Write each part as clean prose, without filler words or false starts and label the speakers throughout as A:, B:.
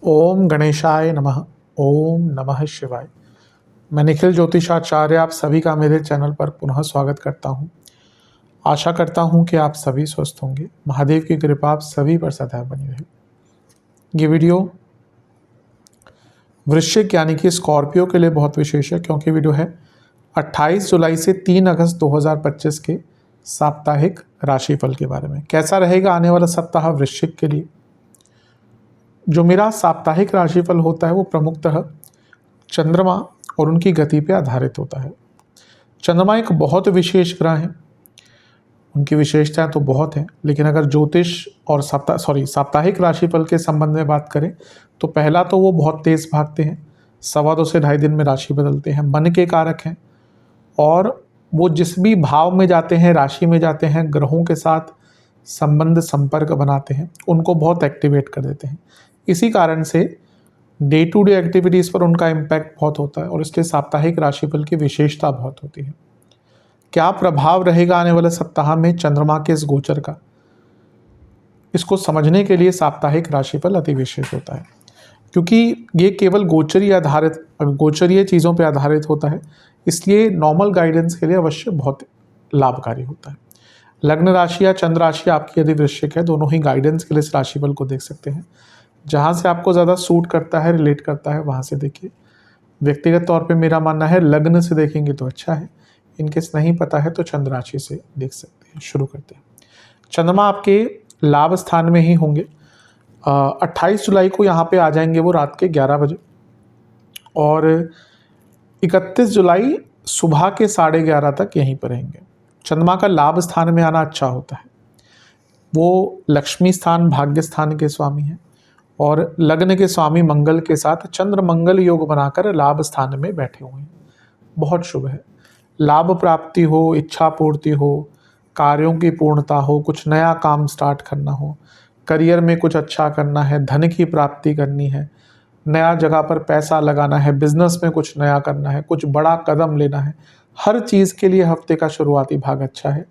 A: ओम गणेशाय नमः। ओम नमः शिवाय। मैं निखिल ज्योतिषाचार्य आप सभी का मेरे चैनल पर पुनः स्वागत करता हूं। आशा करता हूं कि आप सभी स्वस्थ होंगे। महादेव की कृपा आप सभी पर सदैव बनी रहे। ये वीडियो वृश्चिक यानी कि स्कॉर्पियो के लिए बहुत विशेष है, क्योंकि वीडियो है 28 जुलाई से 3 अगस्त 2025 के साप्ताहिक राशिफल के बारे में। कैसा रहेगा आने वाला सप्ताह वृश्चिक के लिए। जो मेरा साप्ताहिक राशिफल होता है वो प्रमुखतः चंद्रमा और उनकी गति पर आधारित होता है। चंद्रमा एक बहुत विशेष ग्रह है, उनकी विशेषताएं तो बहुत हैं, लेकिन अगर ज्योतिष और साप्ताहिक राशिफल के संबंध में बात करें तो पहला तो वो बहुत तेज भागते हैं, 2.25 से 2.5 दिन में राशि बदलते हैं, मन के कारक हैं और वो जिस भी भाव में जाते हैं, राशि में जाते हैं, ग्रहों के साथ संबंध संपर्क बनाते हैं, उनको बहुत एक्टिवेट कर देते हैं। इसी कारण से डे टू डे एक्टिविटीज़ पर उनका इम्पैक्ट बहुत होता है और इसलिए साप्ताहिक राशिफल की विशेषता बहुत होती है। क्या प्रभाव रहेगा आने वाले सप्ताह में चंद्रमा के इस गोचर का, इसको समझने के लिए साप्ताहिक राशिफल अति विशेष होता है, क्योंकि ये केवल गोचरीय चीज़ों पर आधारित होता है, इसलिए नॉर्मल गाइडेंस के लिए अवश्य बहुत लाभकारी होता है। लग्न राशि या चंद्र राशि आपकी यदि वृश्चिक है, दोनों ही गाइडेंस के लिए इस राशिफल को देख सकते हैं। जहाँ से आपको ज़्यादा सूट करता है, रिलेट करता है, वहाँ से देखिए। व्यक्तिगत तौर पे मेरा मानना है लग्न से देखेंगे तो अच्छा है, इनकेस नहीं पता है तो चंद्र राशि से देख सकते हैं। शुरू करते हैं। चंद्रमा आपके लाभ स्थान में ही होंगे। 28 जुलाई को यहाँ पे आ जाएंगे वो रात के 11 बजे और 31 जुलाई सुबह के 11:30 तक यहीं पर रहेंगे। चंद्रमा का लाभ स्थान में आना अच्छा होता है। वो लक्ष्मी स्थान, भाग्य स्थान के स्वामी हैं और लग्न के स्वामी मंगल के साथ चंद्र मंगल योग बनाकर लाभ स्थान में बैठे हुए हैं। बहुत शुभ है। लाभ प्राप्ति हो, इच्छा पूर्ति हो, कार्यों की पूर्णता हो, कुछ नया काम स्टार्ट करना हो, करियर में कुछ अच्छा करना है, धन की प्राप्ति करनी है, नया जगह पर पैसा लगाना है, बिजनेस में कुछ नया करना है, कुछ बड़ा कदम लेना है, हर चीज़ के लिए हफ्ते का शुरुआती भाग अच्छा है,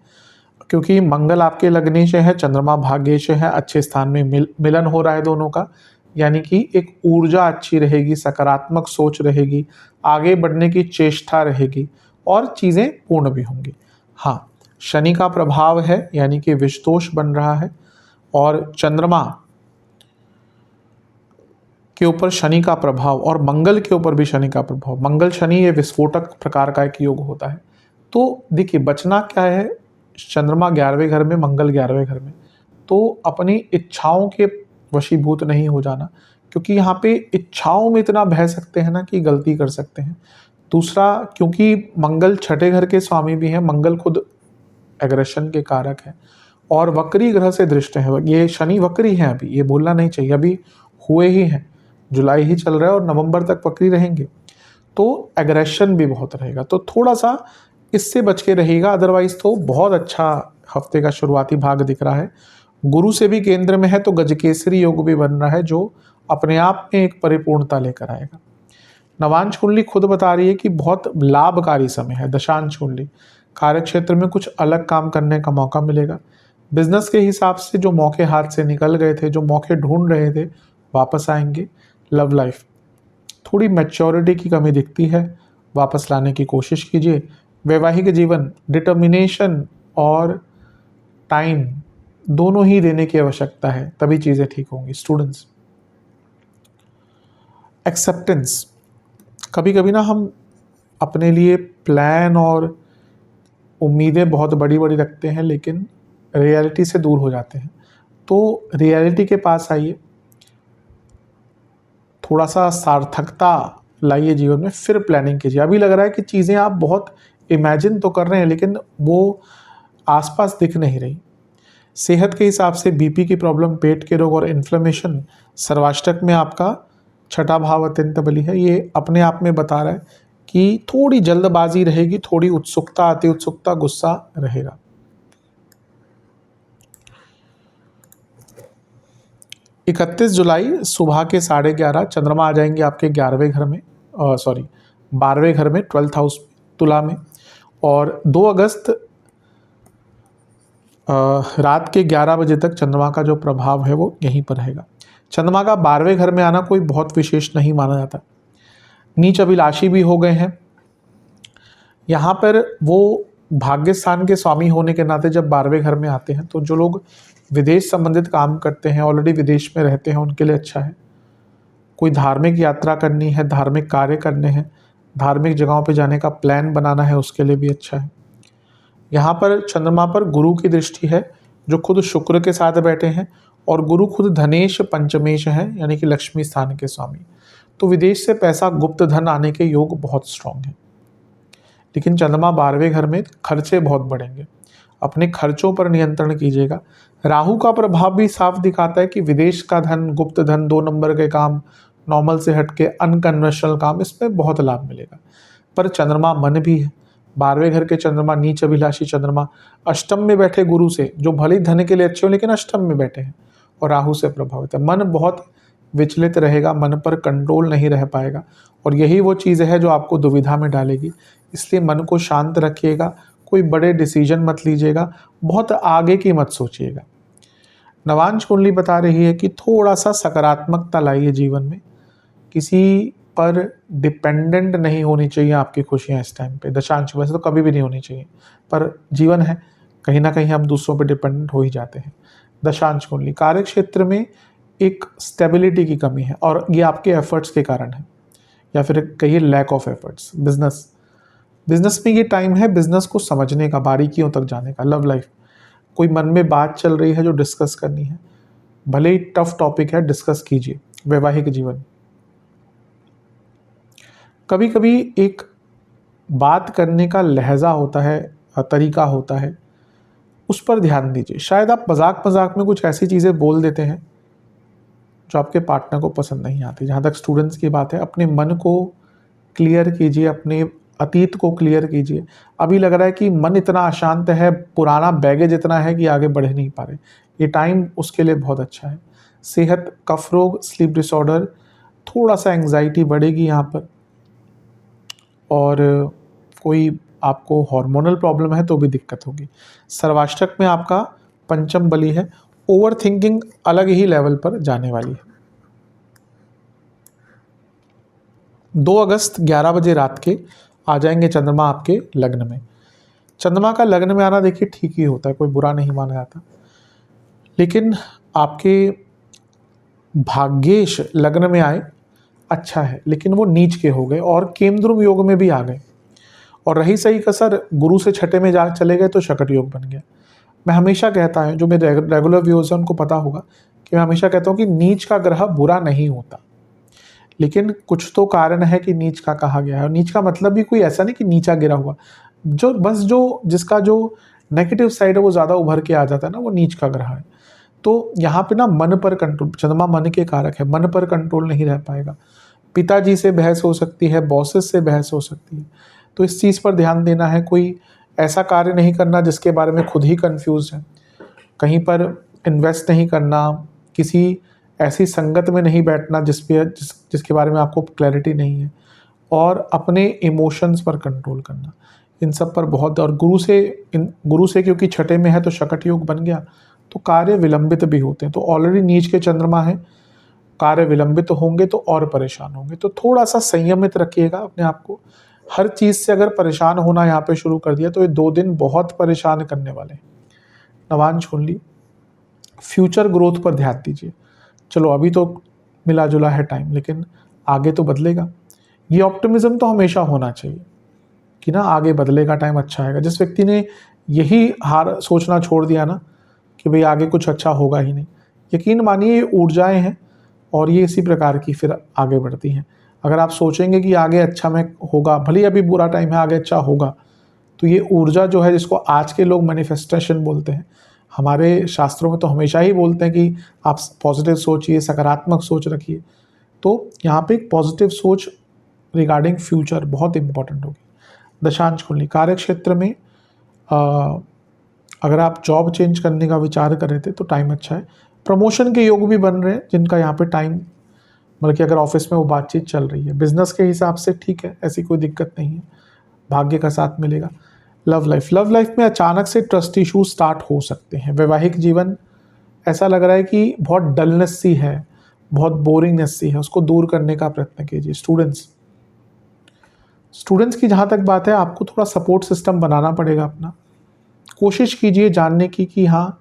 A: क्योंकि मंगल आपके लग्नेश है, चंद्रमा भाग्येश है, अच्छे स्थान में मिलन हो रहा है दोनों का, यानी कि एक ऊर्जा अच्छी रहेगी, सकारात्मक सोच रहेगी, आगे बढ़ने की चेष्टा रहेगी और चीज़ें पूर्ण भी होंगी। हाँ, शनि का प्रभाव है, यानी कि विषदोष बन रहा है और चंद्रमा के ऊपर शनि का प्रभाव और मंगल के ऊपर भी शनि का प्रभाव। मंगल शनि ये विस्फोटक प्रकार का एक योग होता है। तो देखिए बचना क्या है, चंद्रमा 11वें घर में, मंगल 11वें घर में, तो अपनी इच्छाओं के वशीभूत नहीं हो जाना, क्योंकि यहाँ पे इच्छाओं में इतना बह सकते हैं ना कि गलती कर सकते हैं। दूसरा, क्योंकि मंगल 6ठे घर के स्वामी भी हैं, मंगल खुद एग्रेशन के कारक है और वक्री ग्रह से दृष्ट है। ये शनि वक्री है, अभी ये बोलना नहीं चाहिए, अभी हुए ही हैं, जुलाई ही चल रहा है और नवंबर तक वक्री रहेंगे, तो एग्रेशन भी बहुत रहेगा। तो थोड़ा सा इससे बच के रहेगा, अदरवाइज तो बहुत अच्छा हफ्ते का शुरुआती भाग दिख रहा है। गुरु से भी केंद्र में है तो गजकेसरी योग भी बन रहा है, जो अपने आप में एक परिपूर्णता लेकर आएगा। नवांश कुंडली खुद बता रही है कि बहुत लाभकारी समय है। दशांश कुंडली, कार्य क्षेत्र में कुछ अलग काम करने का मौका मिलेगा। बिजनेस के हिसाब से जो मौके हाथ से निकल गए थे, जो मौके ढूंढ रहे थे, वापस आएंगे। लव लाइफ, थोड़ी मैच्योरिटी की कमी दिखती है, वापस लाने की कोशिश कीजिए। वैवाहिक जीवन, डिटर्मिनेशन और टाइम दोनों ही देने की आवश्यकता है, तभी चीज़ें ठीक होंगी। स्टूडेंट्स, एक्सेप्टेंस, कभी कभी ना हम अपने लिए प्लान और उम्मीदें बहुत बड़ी बड़ी रखते हैं, लेकिन रियलिटी से दूर हो जाते हैं। तो रियलिटी के पास आइए, थोड़ा सा सार्थकता लाइए जीवन में, फिर प्लानिंग कीजिए। अभी लग रहा है कि चीज़ें आप बहुत इमेजिन तो कर रहे हैं, लेकिन वो आसपास दिख नहीं रही। सेहत के हिसाब से बीपी की प्रॉब्लम, पेट के रोग और इन्फ्लेमेशन, सर्वाष्टक में आपका 6ठा भाव अत्यंत बली है। ये अपने आप में बता रहा है कि थोड़ी जल्दबाजी रहेगी, थोड़ी उत्सुकता, अति उत्सुकता, गुस्सा रहेगा। इकतीस जुलाई सुबह के 11:30 चंद्रमा आ जाएंगे आपके 11वें घर में, 12वें घर में, 12th हाउस तुला में। और 2 अगस्त रात के 11 बजे तक चंद्रमा का जो प्रभाव है वो यहीं पर रहेगा। चंद्रमा का 12वें घर में आना कोई बहुत विशेष नहीं माना जाता। नीच अभिलाषी भी हो गए हैं। यहाँ पर वो भाग्य स्थान के स्वामी होने के नाते जब 12वें घर में आते हैं तो जो लोग विदेश संबंधित काम करते हैं, ऑलरेडी विदेश में रहते हैं, उनके लिए अच्छा है। कोई धार्मिक यात्रा करनी है, धार्मिक कार्य करने हैं, धार्मिक जगहों पे जाने का प्लान बनाना है, उसके लिए भी अच्छा है। यहाँ पर चंद्रमा पर गुरु की दृष्टि है जो खुद शुक्र के साथ बैठे हैं, और गुरु खुद धनेश पंचमेश हैं, यानी कि लक्ष्मी स्थान के स्वामी। तो विदेश से पैसा, गुप्त धन आने के योग बहुत स्ट्रांग हैं। लेकिन चंद्रमा 12वें घर में खर्चे बहुत बढ़ेंगे, अपने खर्चों पर नियंत्रण कीजिएगा। राहु का प्रभाव भी साफ दिखाता है कि विदेश का धन, गुप्त धन, 2 नंबर के काम, नॉर्मल से हटके अनकन्वेंशनल काम, इसमें बहुत लाभ मिलेगा। पर चंद्रमा मन भी है। 12वें घर के चंद्रमा, नीच अभिलाषी चंद्रमा अष्टम में बैठे गुरु से, जो भले ही धन के लिए अच्छे हो लेकिन अष्टम में बैठे हैं और राहु से प्रभावित है। मन बहुत विचलित रहेगा, मन पर कंट्रोल नहीं रह पाएगा, और यही वो चीज़ है जो आपको दुविधा में डालेगी। इसलिए मन को शांत रखिएगा, कोई बड़े डिसीजन मत लीजिएगा, बहुत आगे की मत सोचिएगा। नवांश कुंडली बता रही है कि थोड़ा सा सकारात्मकता लाइए जीवन में, किसी पर डिपेंडेंट नहीं होनी चाहिए आपकी खुशियाँ इस टाइम पे। दशांश वैसे तो कभी भी नहीं होनी चाहिए, पर जीवन है, कहीं ना कहीं हम दूसरों पे डिपेंडेंट हो ही जाते हैं। दशांश कुंडली कार्य क्षेत्र में एक स्टेबिलिटी की कमी है, और ये आपके एफर्ट्स के कारण है, या फिर कहिए लैक ऑफ एफर्ट्स। बिजनेस में ये टाइम है बिजनेस को समझने का, बारीकियों तक जाने का। लव लाइफ, कोई मन में बात चल रही है जो डिस्कस करनी है, भले ही टफ टॉपिक है, डिस्कस कीजिए। वैवाहिक जीवन, कभी कभी एक बात करने का लहजा होता है, तरीका होता है, उस पर ध्यान दीजिए। शायद आप मजाक मजाक में कुछ ऐसी चीज़ें बोल देते हैं जो आपके पार्टनर को पसंद नहीं आती। जहाँ तक स्टूडेंट्स की बात है, अपने मन को क्लियर कीजिए, अपने अतीत को क्लियर कीजिए। अभी लग रहा है कि मन इतना अशांत है, पुराना बैगेज इतना है कि आगे बढ़ नहीं पा रहे, ये टाइम उसके लिए बहुत अच्छा है। सेहत, कफ रोग, स्लीप डिसऑर्डर, थोड़ा सा एंग्जाइटी बढ़ेगी यहाँ पर, और कोई आपको हार्मोनल प्रॉब्लम है तो भी दिक्कत होगी। सर्वाष्टक में आपका पंचम बली है, ओवर थिंकिंग अलग ही लेवल पर जाने वाली है। 2 अगस्त 11 बजे रात के आ जाएंगे चंद्रमा आपके लग्न में। चंद्रमा का लग्न में आना देखिए ठीक ही होता है, कोई बुरा नहीं माना जाता, लेकिन आपके भाग्येश लग्न में आए अच्छा है, लेकिन वो नीच के हो गए और केमद्रुम योग में भी आ गए, और रही सही कसर गुरु से छठे में जा चले गए तो शकट योग बन गया। मैं हमेशा कहता हूँ, जो मेरे रेगुलर व्यूअर्स हैं उनको पता होगा कि मैं हमेशा कहता हूँ कि नीच का ग्रह बुरा नहीं होता, लेकिन कुछ तो कारण है कि नीच का कहा गया है। और नीच का मतलब भी कोई ऐसा नहीं कि नीचा गिरा हुआ, जो जिसका जो नेगेटिव साइड है वो ज़्यादा उभर के आ जाता है ना, वो नीच का ग्रह है। तो यहाँ पे ना मन पर कंट्रोल, चंद्रमा मन के कारक है, मन पर कंट्रोल नहीं रह पाएगा। पिताजी से बहस हो सकती है, बॉसेस से बहस हो सकती है, तो इस चीज़ पर ध्यान देना है। कोई ऐसा कार्य नहीं करना जिसके बारे में खुद ही कंफ्यूज है, कहीं पर इन्वेस्ट नहीं करना, किसी ऐसी संगत में नहीं बैठना जिसके बारे में आपको क्लैरिटी नहीं है, और अपने इमोशंस पर कंट्रोल करना, इन सब पर बहुत। और गुरु से क्योंकि छठे में है तो शकट योग बन गया, तो कार्य विलंबित भी होते हैं। तो ऑलरेडी नीच के चंद्रमा है, कार्य विलंबित होंगे तो और परेशान होंगे। तो थोड़ा सा संयमित रखिएगा अपने आप को। हर चीज़ से अगर परेशान होना यहाँ पे शुरू कर दिया तो ये 2 दिन बहुत परेशान करने वाले हैं। नवांश कुंडली, फ्यूचर ग्रोथ पर ध्यान दीजिए। चलो अभी तो मिला जुला है टाइम, लेकिन आगे तो बदलेगा। ये ऑप्टिमिज्म तो हमेशा होना चाहिए कि ना आगे बदलेगा, टाइम अच्छा आएगा। जिस व्यक्ति ने यही हार सोचना छोड़ दिया ना कि भाई आगे कुछ अच्छा होगा ही नहीं, यकीन मानिए ये ऊर्जाएं हैं और ये इसी प्रकार की फिर आगे बढ़ती हैं। अगर आप सोचेंगे कि आगे अच्छा में होगा, भले अभी बुरा टाइम है, आगे अच्छा होगा, तो ये ऊर्जा जो है, जिसको आज के लोग मैनिफेस्टेशन बोलते हैं, हमारे शास्त्रों में तो हमेशा ही बोलते हैं कि आप पॉजिटिव सोचिए, सकारात्मक सोच रखिए। तो यहाँ पे एक पॉजिटिव सोच रिगार्डिंग फ्यूचर बहुत इंपॉर्टेंट होगी। दशांश कुंडली, कार्य क्षेत्र में अगर आप जॉब चेंज करने का विचार कर रहे थे तो टाइम अच्छा है। प्रमोशन के योग भी बन रहे हैं जिनका यहाँ पे टाइम, मतलब कि अगर ऑफिस में वो बातचीत चल रही है, बिजनेस के हिसाब से ठीक है, ऐसी कोई दिक्कत नहीं है, भाग्य का साथ मिलेगा। लव लाइफ में अचानक से ट्रस्ट इशू स्टार्ट हो सकते हैं। वैवाहिक जीवन ऐसा लग रहा है कि बहुत डलनेस सी है, बहुत बोरिंगनेस सी है, उसको दूर करने का प्रयत्न कीजिए। स्टूडेंट्स की जहाँ तक बात है, आपको थोड़ा सपोर्ट सिस्टम बनाना पड़ेगा अपना। कोशिश कीजिए जानने की कि हाँ,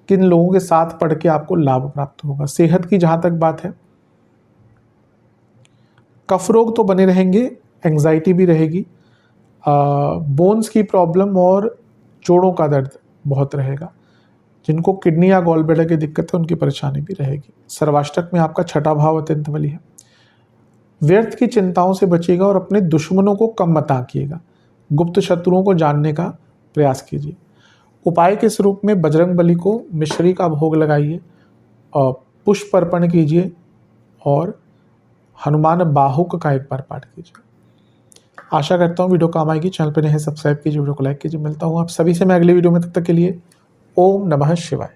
A: किन लोगों के साथ पढ़ के आपको लाभ प्राप्त होगा। सेहत की जहाँ तक बात है, कफ रोग तो बने रहेंगे, एंग्जाइटी भी रहेगी, बोन्स की प्रॉब्लम और जोड़ों का दर्द बहुत रहेगा। जिनको किडनी या गॉल ब्लैडर की दिक्कत है उनकी परेशानी भी रहेगी। सर्वाष्टक में आपका छठा भाव अत्यंत बली है। व्यर्थ की चिंताओं से बचिएगा और अपने दुश्मनों को कम मत आंकिएगा। गुप्त शत्रुओं को जानने का प्रयास कीजिए। उपाय के स्वरूप में बजरंग बली को मिश्री का भोग लगाइए और पुष्प अर्पण कीजिए और हनुमान बाहुक का एक बार पाठ कीजिए। आशा करता हूँ वीडियो काम आएगी। चैनल पर नए हैं सब्सक्राइब कीजिए, वीडियो को लाइक कीजिए। मिलता हूँ आप सभी से मैं अगली वीडियो में, तब तक के लिए ओम नमः शिवाय।